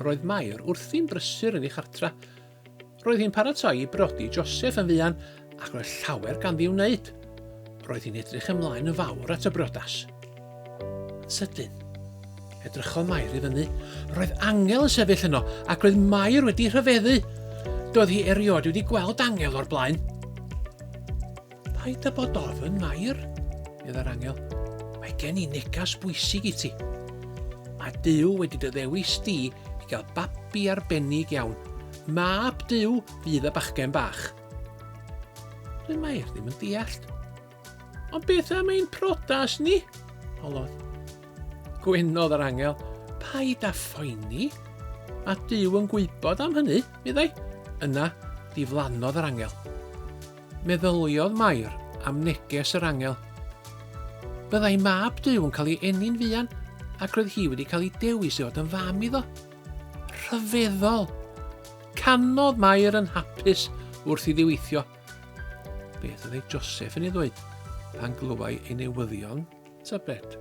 roedd Mair wrthi'n brysur yn ei chartra. Roedd hi'n paratoi i brodi Joseph yn fuan ac roedd llawer ganddi wneud. Roedd hi'n edrych ymlaen yn fawr at y briodas. Sydyn, edrychodd Mair i fyny. Roedd Angel yn sefyll yno ac roedd Mair wedi rhyfeddu. Doedd hi eriod wedi gweld Angel o'r blaen. Paid â bod ofyn, Mair, medda'r Angel. Mae gen i negas bwysig i ti. Mae Duw wedi dy ddewis di i gael babi arbennig iawn. Mab Duw fydd y bachgen bach. Roedd Mair ddim yn deall. Ond beth am ein prodas ni? Holodd. Gwynodd yr Angel. Paid â phoeni. Mae Duw yn gwybod am hynny, meddai. Yna, diflannodd yr Angel. Meddyliodd Mair am neges yr Angel. Byddai mab Duw yn cael ei eni'n fuan ac roedd hi wedi cael ei dewis i fod yn fam iddo. Rhyfeddol. Canodd Mair yn hapus wrth i ddiweithio. Beth oedd ei Joseph yn ei ddweud pan glywai ei newyddion tybed?